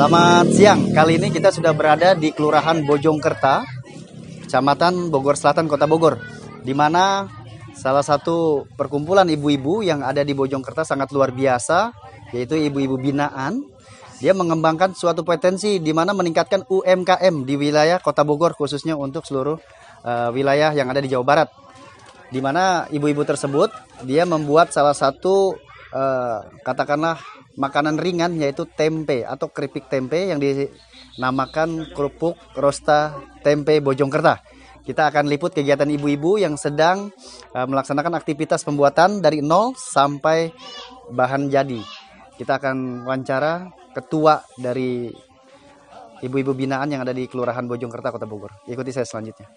Selamat siang. Kali ini kita sudah berada di Kelurahan Bojongkerta, Kecamatan Bogor Selatan, Kota Bogor, di mana salah satu perkumpulan ibu-ibu yang ada di Bojongkerta sangat luar biasa, yaitu ibu-ibu binaan. Dia mengembangkan suatu potensi di mana meningkatkan UMKM di wilayah Kota Bogor, khususnya untuk seluruh wilayah yang ada di Jawa Barat. Di mana ibu-ibu tersebut dia membuat salah satu katakanlah makanan ringan, yaitu tempe atau keripik tempe yang dinamakan kerupuk rosta tempe Bojongkerta. Kita akan liput kegiatan ibu-ibu yang sedang melaksanakan aktivitas pembuatan dari nol sampai bahan jadi. Kita akan wawancara ketua dari ibu-ibu binaan yang ada di Kelurahan Bojongkerta, Kota Bogor. Ikuti saya selanjutnya.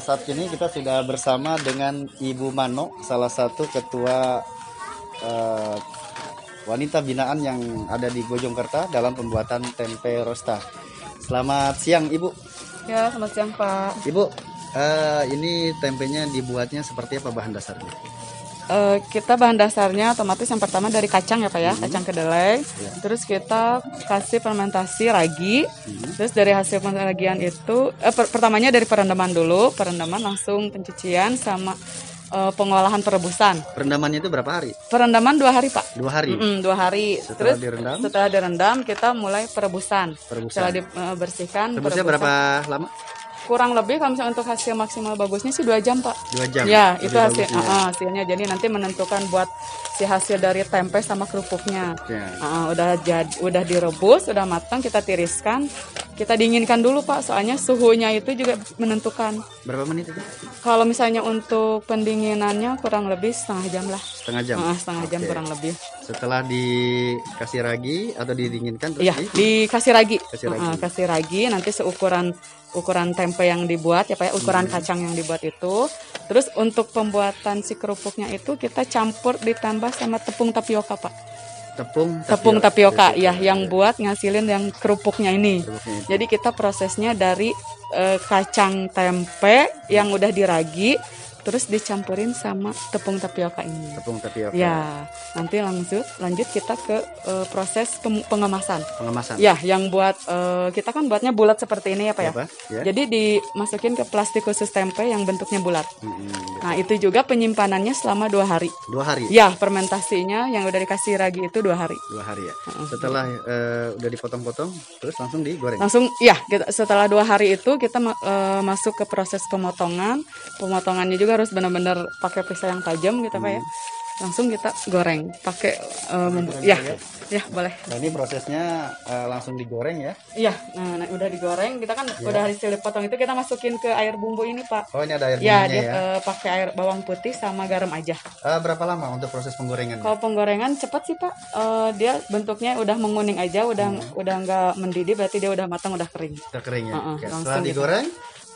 Saat ini kita sudah bersama dengan Ibu Mano, salah satu ketua wanita binaan yang ada di Bojongkerta dalam pembuatan tempe rosta. Selamat siang, Ibu. Ya, selamat siang, Pak. Ibu, ini tempenya dibuatnya seperti apa bahan dasarnya? Kita bahan dasarnya otomatis yang pertama dari kacang ya Pak ya, kacang kedelai. Terus kita kasih fermentasi ragi. Terus dari hasil peneragian itu, pertamanya dari perendaman dulu, perendaman langsung pencucian sama pengolahan perebusan. Perendamannya itu berapa hari? Perendaman 2 hari Pak. 2 hari? 2 hari. Setelah Terus direndam? Setelah direndam kita mulai perebusan. Setelah dibersihkan. Rebusnya berapa lama? Kurang lebih kalau misalnya untuk hasil maksimal bagusnya sih 2 jam Pak. 2 jam? Ya, itu hasilnya. Jadi nanti menentukan buat si hasil dari tempe sama kerupuknya. Udah direbus, udah matang, kita tiriskan. Kita dinginkan dulu Pak, soalnya suhunya itu juga menentukan. Berapa menit itu? Kalau misalnya untuk pendinginannya kurang lebih setengah jam lah. Setengah jam? Setengah jam kurang lebih. Setelah dikasih ragi atau didinginkan? Iya, dikasih ragi. Kasih ragi. Nanti ukuran tempe yang dibuat ya Pak ya, ukuran kacang yang dibuat itu. Terus untuk pembuatan si kerupuknya itu kita campur ditambah sama tepung tapioka Pak. Tepung tapioka ya, yang buat ngasilin yang kerupuknya ini. Jadi kita prosesnya dari kacang tempe yang udah diragi, terus dicampurin sama tepung tapioka ini. Tepung tapioka. Ya, nanti lanjut kita ke proses pengemasan. Pengemasan. Ya, yang buat kita kan buatnya bulat seperti ini ya Pak ya. Ya. Jadi dimasukin ke plastik khusus tempe yang bentuknya bulat. Nah, itu juga penyimpanannya selama 2 hari. 2 hari? Ya, fermentasinya yang udah dikasih ragi itu 2 hari. 2 hari ya. Setelah udah dipotong-potong, terus langsung digoreng? Langsung, ya. Setelah 2 hari itu kita masuk ke proses pemotongan. Pemotongannya juga harus benar-benar pakai pisau yang tajam gitu Pak ya. Langsung kita goreng pakai ya boleh. Nah, ini prosesnya langsung digoreng ya? Iya, nah udah digoreng, kita kan udah hasil dipotong itu kita masukin ke air bumbu ini Pak. Oh, ini ada air bumbunya ya? Pakai air bawang putih sama garam aja. Berapa lama untuk proses penggorengan? Kalau penggorengan cepat sih Pak, dia bentuknya udah menguning aja, udah nggak mendidih, berarti dia udah matang, udah kering. Udah kering ya? Langsung Setelah digoreng?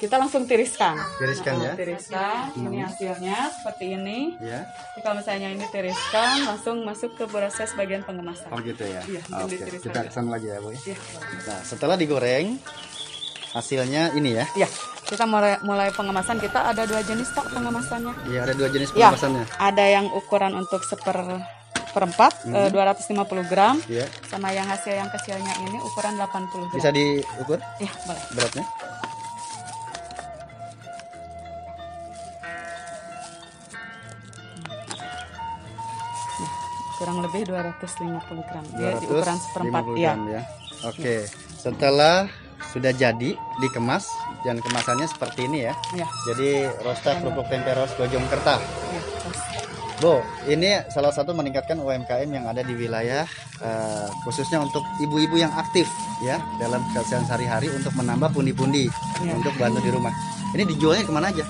kita langsung tiriskan. Tiriskan ya. Tiriskan. Ini hasilnya seperti ini. Ya. Jadi kalau misalnya ini tiriskan, langsung masuk ke proses bagian pengemasan. Oh gitu ya. Iya, Oke. Kita kesana lagi ya, Bu. Iya. Nah, setelah digoreng, hasilnya ini ya. Iya. Kita mulai pengemasan. Kita ada 2 jenis Pak pengemasannya. Iya, ada 2 jenis Ya, pengemasannya. ada yang ukuran untuk seperempat 250 gram, Iya. sama yang hasil yang kecilnya ini ukuran 80 gram. Bisa diukur Iya, boleh. beratnya? Kurang lebih 250 gram. Dia di ukuran seperempat. 250 Ya. gram ya. Oke. Setelah sudah jadi, dikemas, dan kemasannya seperti ini ya. Ya. Jadi rosta kerupuk tempe ros Bojong Kerta. Ya, terus. Bu, ini salah satu meningkatkan UMKM yang ada di wilayah, khususnya untuk ibu-ibu yang aktif ya dalam keseharian sehari-hari untuk menambah pundi-pundi Ya. untuk bantu di rumah. Ini dijualnya kemana aja?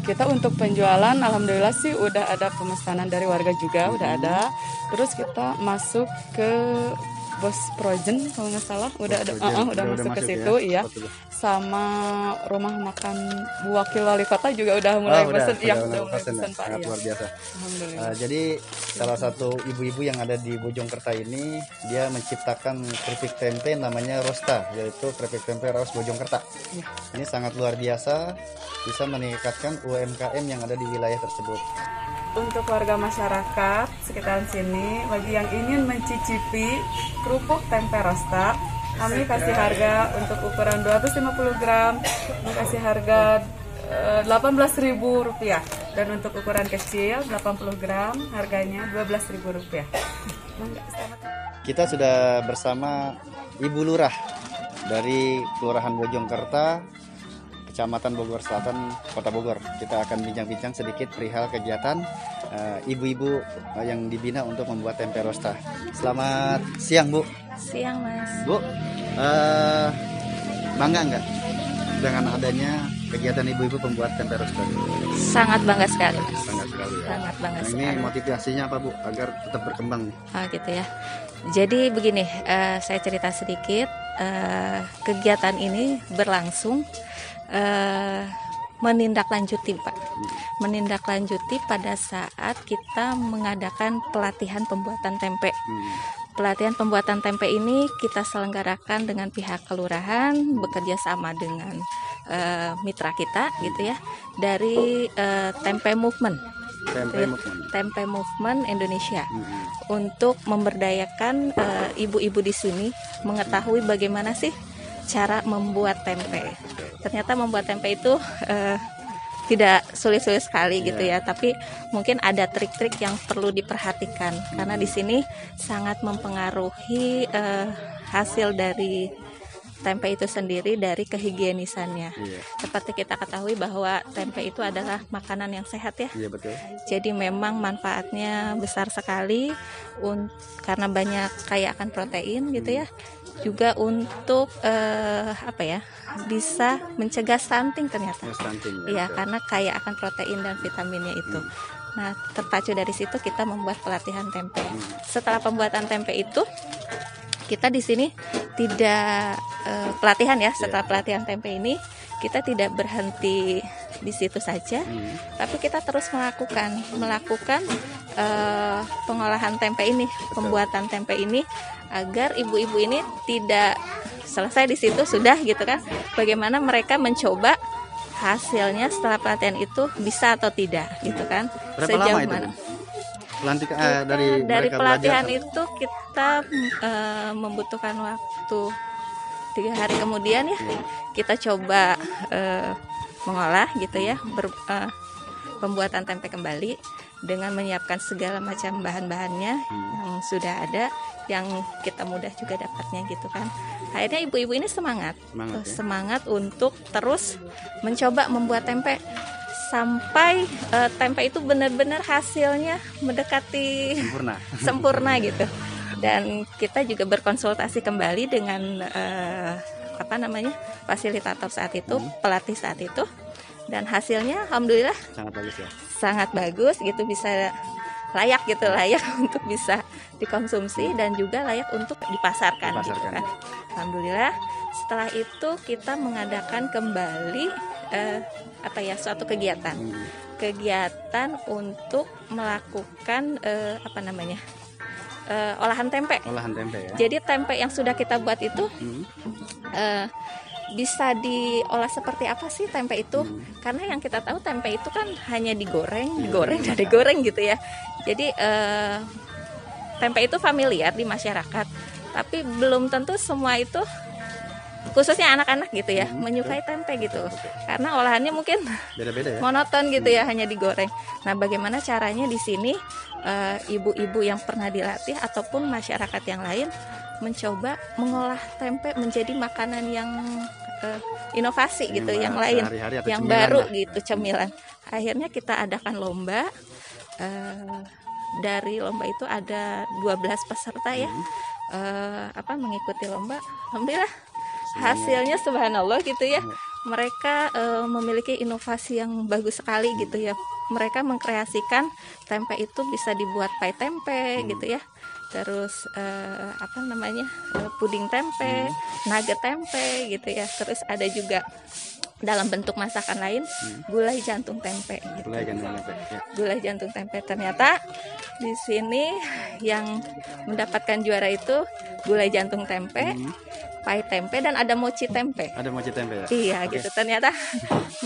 Kita untuk penjualan alhamdulillah sih udah ada pemesanan dari warga juga, udah ada. Terus kita masuk ke Bos Projen kalau nggak salah, udah ada, udah masuk ke situ, ya? iya. Betul. Sama rumah makan Bu Wakil Wali Kota juga udah mulai pesen, iya, udah mulai pesen, pesen Pak. sangat Iya. luar biasa. Alhamdulillah. Jadi salah satu ibu-ibu yang ada di Bojong Kerta ini, dia menciptakan keripik tempe namanya Rosta, yaitu keripik tempe ros Bojong Kerta. Iya. Ini sangat luar biasa, bisa meningkatkan UMKM yang ada di wilayah tersebut. Untuk warga masyarakat sekitaran sini, bagi yang ingin mencicipi kerupuk tempe rosta, kami kasih harga untuk ukuran 250 gram, kasih harga Rp18.000, dan untuk ukuran kecil 80 gram harganya Rp12.000. Kita sudah bersama Ibu Lurah dari Kelurahan Bojong Kerta, Kecamatan Bogor Selatan, Kota Bogor. Kita akan bincang-bincang sedikit perihal kegiatan ibu-ibu yang dibina untuk membuat tempe rosta. Selamat siang, Bu. Siang, Mas. Bu, bangga nggak dengan adanya kegiatan ibu-ibu pembuat tempe rosta? Sangat bangga sekali. Sangat sekali ya. Sangat bangga Nah, ini sekali. motivasinya apa, Bu, agar tetap berkembang? Oh, gitu ya. Jadi begini, saya cerita sedikit. Kegiatan ini berlangsung menindaklanjuti, Pak. Menindaklanjuti pada saat kita mengadakan pelatihan pembuatan tempe. Pelatihan pembuatan tempe ini kita selenggarakan dengan pihak kelurahan, bekerja sama dengan mitra kita, gitu ya, dari Tempe Movement. Tempe Movement Indonesia, untuk memberdayakan ibu-ibu di sini mengetahui bagaimana sih cara membuat tempe. Ternyata membuat tempe itu tidak sulit-sulit sekali gitu ya, tapi mungkin ada trik-trik yang perlu diperhatikan karena di sini sangat mempengaruhi hasil dari tempe itu sendiri dari kehigienisannya. Seperti kita ketahui bahwa tempe itu adalah makanan yang sehat ya. Iya, betul. Jadi memang manfaatnya besar sekali karena banyak kaya akan protein gitu ya. Juga untuk bisa mencegah stunting ternyata. Iya, karena kaya akan protein dan vitaminnya itu. Nah, terpacu dari situ kita membuat pelatihan tempe. Setelah pembuatan tempe itu, kita di sini tidak pelatihan ya. Setelah pelatihan tempe ini, kita tidak berhenti di situ saja, tapi kita terus melakukan pengolahan tempe ini, pembuatan tempe ini, agar ibu-ibu ini tidak selesai di situ sudah gitu kan. Bagaimana mereka mencoba hasilnya setelah pelatihan itu bisa atau tidak gitu kan. Berapa Sejauh lama itu, mana? Dari pelatihan belajar, itu kita membutuhkan waktu 3 hari kemudian ya. Kita coba mengolah gitu ya, pembuatan tempe kembali dengan menyiapkan segala macam bahan-bahannya yang sudah ada, yang kita mudah juga dapatnya gitu kan. Akhirnya ibu-ibu ini semangat untuk terus mencoba membuat tempe sampai tempe itu benar-benar hasilnya mendekati sempurna gitu. Dan kita juga berkonsultasi kembali dengan fasilitator saat itu, pelatih saat itu, dan hasilnya alhamdulillah sangat bagus gitu, bisa layak untuk bisa dikonsumsi dan juga layak untuk dipasarkan. Gitu kan. Alhamdulillah setelah itu kita mengadakan kembali suatu kegiatan untuk melakukan olahan tempe. Olahan tempe ya. Jadi tempe yang sudah kita buat itu bisa diolah seperti apa sih tempe itu? Karena yang kita tahu tempe itu kan hanya digoreng gitu ya. Jadi tempe itu familiar di masyarakat, tapi belum tentu semua itu, khususnya anak-anak gitu ya, menyukai tempe gitu. Karena olahannya mungkin beda-beda ya. Monoton gitu ya, hanya digoreng. Nah, bagaimana caranya di sini ibu-ibu yang pernah dilatih ataupun masyarakat yang lain mencoba mengolah tempe menjadi makanan yang inovasi gitu, yang lain, yang baru gitu, cemilan. Akhirnya kita adakan lomba. Dari lomba itu ada 12 peserta ya, mengikuti lomba. Alhamdulillah hasilnya subhanallah gitu ya. Mereka memiliki inovasi yang bagus sekali gitu ya. Mereka mengkreasikan tempe itu bisa dibuat pie tempe gitu ya. Terus puding tempe, nugget tempe gitu ya. Terus ada juga dalam bentuk masakan lain, gulai jantung tempe gitu. Gulai jantung tempe. Ternyata di sini yang mendapatkan juara itu gulai jantung tempe, pie tempe, dan ada mochi tempe. Ada mochi tempe ya? Iya, gitu. Ternyata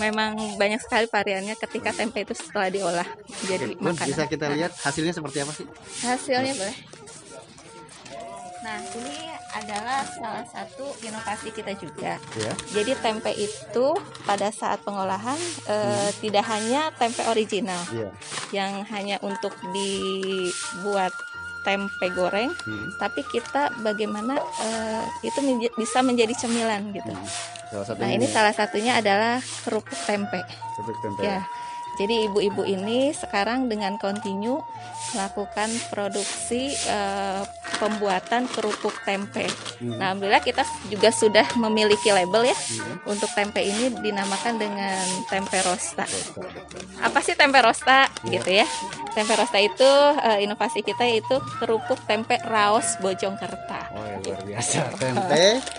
memang banyak sekali variannya ketika tempe itu setelah diolah jadi makanan. Bisa kita lihat hasilnya seperti apa sih? Hasilnya boleh. Nah, ini adalah salah satu inovasi kita juga. Ya. Jadi tempe itu pada saat pengolahan tidak hanya tempe original, yang hanya untuk dibuat tempe goreng, tapi kita bagaimana itu bisa menjadi cemilan gitu. Nah, ini salah satunya adalah kerupuk tempe. Kerupuk tempe. Ya. Jadi ibu-ibu ini sekarang dengan kontinu melakukan produksi pembuatan kerupuk tempe. Nah, alhamdulillah kita juga sudah memiliki label ya. Untuk tempe ini dinamakan dengan tempe rosta. Apa sih tempe rosta gitu ya? Tempe rosta itu inovasi kita yaitu kerupuk tempe raos Bojongkerta. Oh, ya, luar biasa.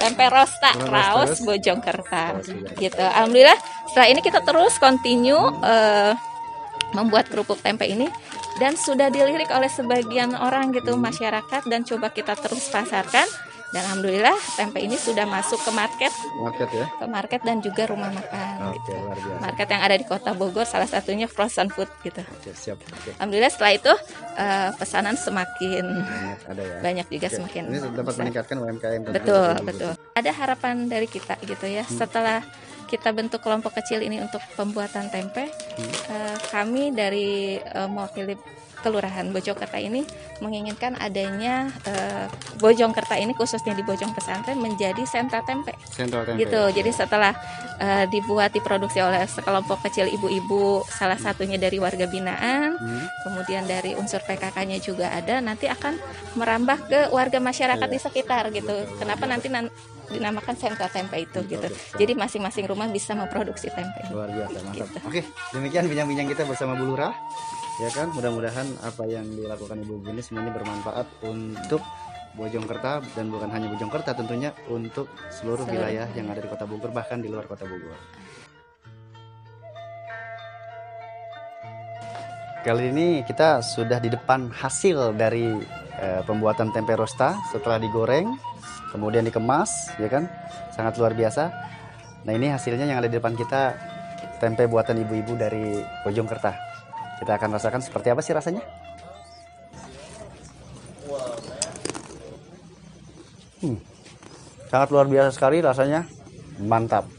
Tempe rosta raos Bojongkerta. Gitu. Alhamdulillah setelah ini kita terus kontinu membuat kerupuk tempe ini, dan sudah dilirik oleh sebagian orang gitu, masyarakat, dan coba kita terus pasarkan, dan alhamdulillah tempe ini sudah masuk ke market ya, ke market dan juga rumah makan gitu. Market yang ada di Kota Bogor, salah satunya frozen food gitu. Siap. Alhamdulillah setelah itu pesanan semakin banyak juga, semakin ini dapat meningkatkan UMKM. Betul. Ada harapan dari kita gitu ya, setelah kita bentuk kelompok kecil ini untuk pembuatan tempe, kami dari mewakili Kelurahan Bojongkerta ini menginginkan adanya Bojongkerta ini, khususnya di Bojong Pesantren, menjadi sentra tempe. Gitu. Jadi setelah diproduksi oleh sekelompok kecil ibu-ibu, salah satunya dari warga binaan, kemudian dari unsur PKK-nya juga ada, nanti akan merambah ke warga masyarakat di sekitar gitu. Kenapa nanti dinamakan sentra tempe itu gitu. Jadi masing-masing rumah bisa memproduksi tempe. Luar biasa, mantap. Gitu. Oke, demikian bincang-bincang kita bersama Bu Lurah. Ya kan, mudah-mudahan apa yang dilakukan ibu-ibu ini semuanya bermanfaat untuk Bojongkerta, dan bukan hanya Bojongkerta, tentunya untuk seluruh wilayah yang ada di Kota Bogor, bahkan di luar Kota Bogor. Kali ini kita sudah di depan hasil dari pembuatan tempe rosta setelah digoreng, kemudian dikemas, ya kan, sangat luar biasa. Nah, ini hasilnya yang ada di depan kita, tempe buatan ibu-ibu dari Bojongkerta. Kita akan rasakan seperti apa sih rasanya. Sangat luar biasa sekali rasanya, mantap.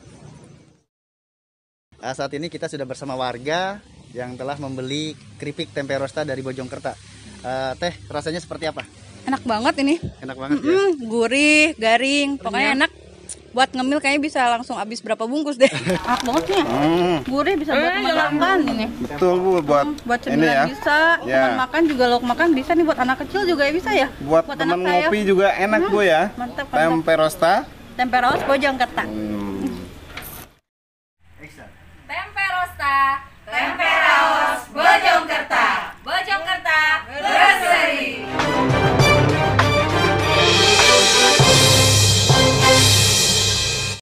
Saat ini kita sudah bersama warga yang telah membeli keripik tempe rosta dari Bojongkerta. Teh, rasanya seperti apa? Enak banget ini. Enak banget ya. Gurih, garing, pokoknya enak. Buat ngemil kayaknya bisa langsung habis berapa bungkus deh. Enak banget nih. Gurih, bisa buat makan ini. Betul Bu, buat cemilan ya. Bisa, teman makan juga, lauk makan bisa nih, buat anak kecil juga bisa ya. Buat teman ngopi juga enak Bu ya. Mantap. Tempe rosta. Tempe rosta Bojongkerta. Tempe rosta